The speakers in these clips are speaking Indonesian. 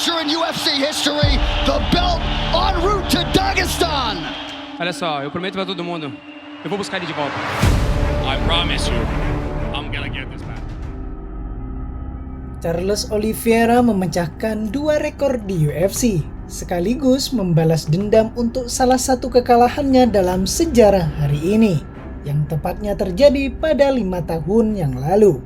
finisher in UFC history, the belt en route to Dagestan. Olha só, eu prometo pra todo mundo, eu vou buscar ele de volta. I promise you, I'm gonna get this back. Charles Oliveira memecahkan 2 rekor di UFC, sekaligus membalas dendam untuk salah satu kekalahannya dalam sejarah hari ini, yang tepatnya terjadi pada 5 tahun yang lalu.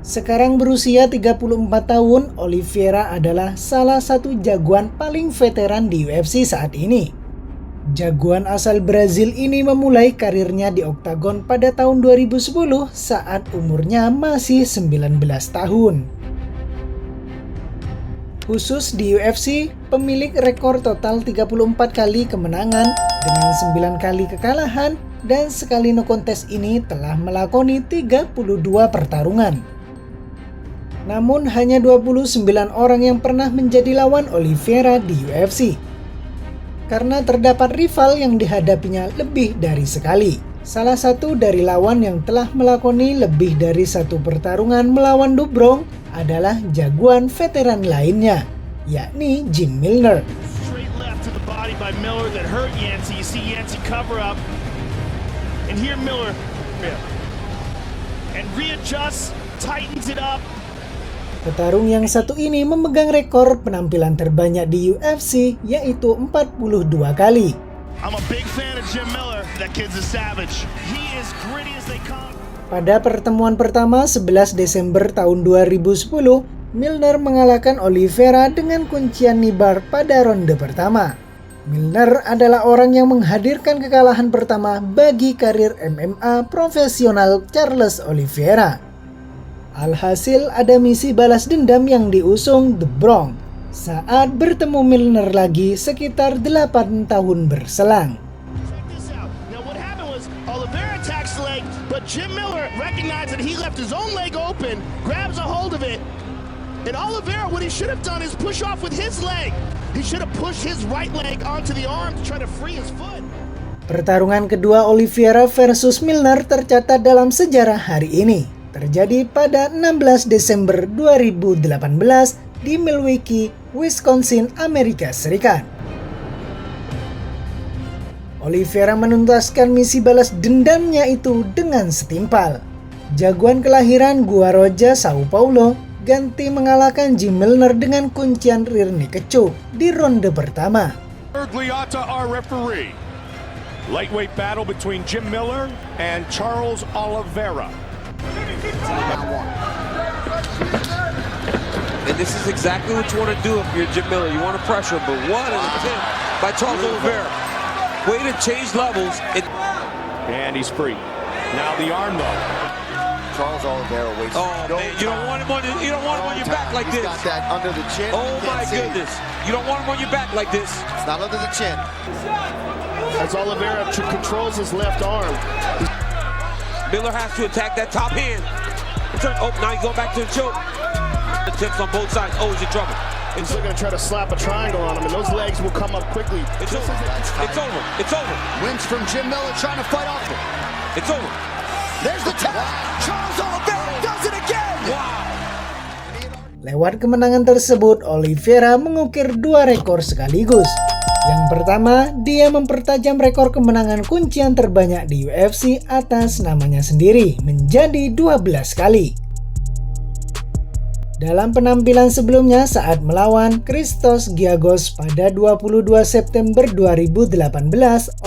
Sekarang berusia 34 tahun, Oliveira adalah salah satu jagoan paling veteran di UFC saat ini. Jagoan asal Brazil ini memulai karirnya di oktagon pada tahun 2010 saat umurnya masih 19 tahun. Khusus di UFC, pemilik rekor total 34 kali kemenangan dengan 9 kali kekalahan dan sekali no contest ini telah melakoni 32 pertarungan. Namun hanya 29 orang yang pernah menjadi lawan Oliveira di UFC. Karena terdapat rival yang dihadapinya lebih dari sekali. Salah satu dari lawan yang telah melakoni lebih dari 1 pertarungan melawan Dubrong adalah jagoan veteran lainnya, yakni Jim Miller. Straight left to the body by Miller that hurt Yancey. You see Yancey cover up. And here Miller and readjusts, tightens it up. Petarung yang satu ini memegang rekor penampilan terbanyak di UFC, yaitu 42 kali. I'm a big fan of Jim Miller. That kid's a savage. He is gritty as they come. Pada pertemuan pertama 11 Desember tahun 2010, Milner mengalahkan Oliveira dengan kuncian nibar pada ronde pertama. Milner adalah orang yang menghadirkan kekalahan pertama bagi karir MMA profesional Charles Oliveira. Alhasil ada misi balas dendam yang diusung The Bronx saat bertemu Milner lagi sekitar 8 tahun berselang. Check this out. Now what happened was Oliveira attacks the leg, but Jim Miller recognized that he left his own leg open, grabs a hold of it, and Oliveira, what he should have done is push off with his leg. He should have pushed his right leg onto the arm to try to free his foot. Pertarungan kedua Oliveira versus Milner tercatat dalam sejarah hari ini. Terjadi pada 16 Desember 2018 di Milwaukee, Wisconsin, Amerika Serikat. Oliveira menuntaskan misi balas dendamnya itu dengan setimpal. Jagoan kelahiran Guarujá, Sao Paulo, ganti mengalahkan Jim Milner dengan kuncian rear naked choke di ronde pertama. Bergliata, our referee. Lightweight battle between Jim Miller and Charles Oliveira. And this is exactly what you want to do if you're Jim Miller. You want to pressure him, but what an attempt by Charles Oliveira. Way to change levels. And he's free. Now the arm though. Charles Oliveira waits. Oh man, you don't want him on your back like this. He's got that under the chin. Oh my goodness. You don't want him on your back like this. It's not under the chin. As Oliveira controls his left arm. Miller has to attack that top hand. Oh, now he's going back to the choke. Attempts on both sides. Oh, he's in trouble. He's looking to try to slap a triangle on him, and those legs will come up quickly. It's over. It's over. It's over. Wins from Jim Miller trying to fight off him. It's over. There's the tap. Charles Oliveira does it again. Wow. Lewat kemenangan tersebut, Oliveira mengukir 2 rekor sekaligus. Yang pertama, dia mempertajam rekor kemenangan kuncian terbanyak di UFC atas namanya sendiri menjadi 12 kali. Dalam penampilan sebelumnya saat melawan Christos Giagos pada 22 September 2018,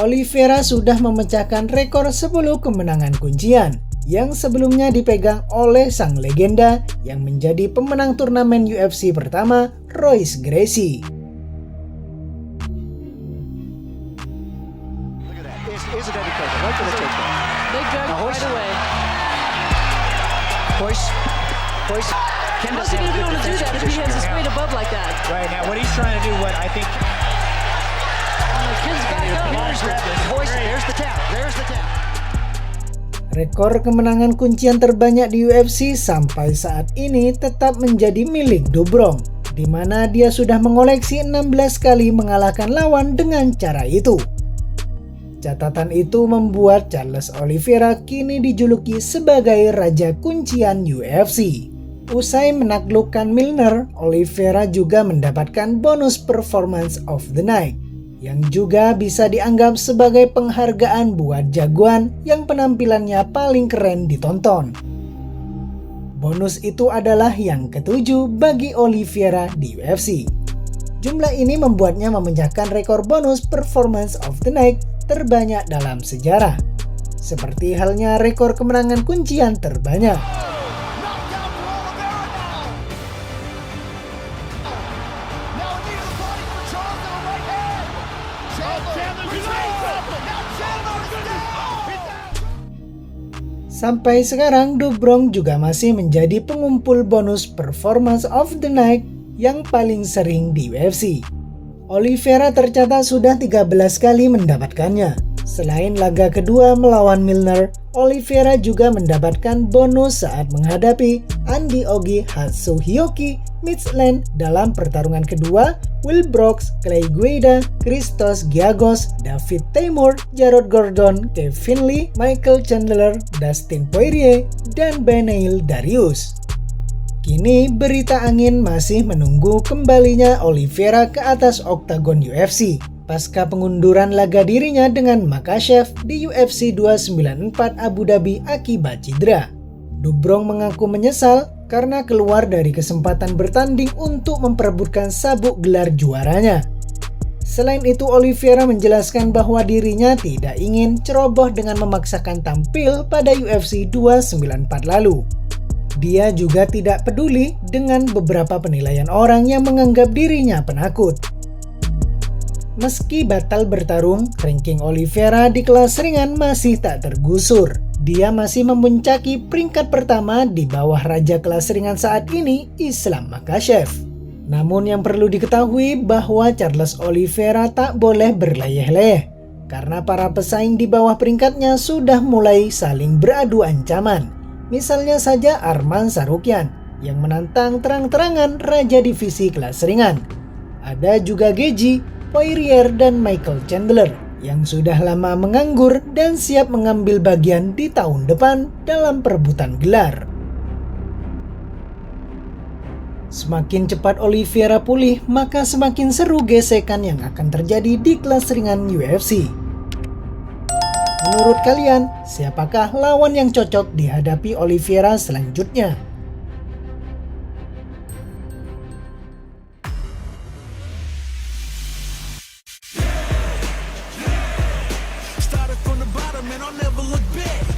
Oliveira sudah memecahkan rekor 10 kemenangan kuncian yang sebelumnya dipegang oleh sang legenda yang menjadi pemenang turnamen UFC pertama, Royce Gracie. Here's a dedication. Right to the takedown. Big judge right away. Hoist. Ken How's he going to be able to do that if he has his weight above like that? Right now, what he's trying to do, what I think. Ken's back up. There's the tap. There's the tap. Rekor kemenangan kuncian terbanyak di UFC sampai saat ini tetap menjadi milik Dobrong, di mana dia sudah mengoleksi 16 kali mengalahkan lawan dengan cara itu. Catatan itu membuat Charles Oliveira kini dijuluki sebagai Raja Kuncian UFC. Usai menaklukkan Milner, Oliveira juga mendapatkan bonus Performance of the Night, yang juga bisa dianggap sebagai penghargaan buat jagoan yang penampilannya paling keren ditonton. Bonus itu adalah yang ke-7 bagi Oliveira di UFC. Jumlah ini membuatnya memecahkan rekor bonus Performance of the Night terbanyak dalam sejarah, seperti halnya rekor kemenangan kuncian terbanyak. Sampai sekarang, Dobrong juga masih menjadi pengumpul bonus Performance of the Night yang paling sering di UFC. Oliveira tercatat sudah 13 kali mendapatkannya. Selain laga kedua melawan Milner, Oliveira juga mendapatkan bonus saat menghadapi Andy Ogi Hatsuhikoki Midland dalam pertarungan kedua, Will Brooks, Clay Guida, Christos Giagos, David Teymur, Jared Gordon, Kevin Lee, Michael Chandler, Dustin Poirier, dan Beneil Dariush. Kini berita angin masih menunggu kembalinya Oliveira ke atas oktagon UFC pasca pengunduran laga dirinya dengan Makhachev di UFC 294 Abu Dhabi akibat cedera. Dobrong mengaku menyesal karena keluar dari kesempatan bertanding untuk memperebutkan sabuk gelar juaranya. Selain itu, Oliveira menjelaskan bahwa dirinya tidak ingin ceroboh dengan memaksakan tampil pada UFC 294 lalu. Dia juga tidak peduli dengan beberapa penilaian orang yang menganggap dirinya penakut. Meski batal bertarung, ranking Oliveira di kelas ringan masih tak tergusur. Dia masih memuncaki peringkat pertama di bawah raja kelas ringan saat ini, Islam Makhachev. Namun yang perlu diketahui bahwa Charles Oliveira tak boleh berleyeh-leyeh, karena para pesaing di bawah peringkatnya sudah mulai saling beradu ancaman. Misalnya saja Arman Tsarukyan yang menantang terang-terangan raja divisi kelas ringan. Ada juga Geji, Poirier, dan Michael Chandler yang sudah lama menganggur dan siap mengambil bagian di tahun depan dalam perebutan gelar. Semakin cepat Oliveira pulih, maka semakin seru gesekan yang akan terjadi di kelas ringan UFC. Menurut kalian, siapakah lawan yang cocok dihadapi Oliveira selanjutnya? Started from the bottom and I'll never look back.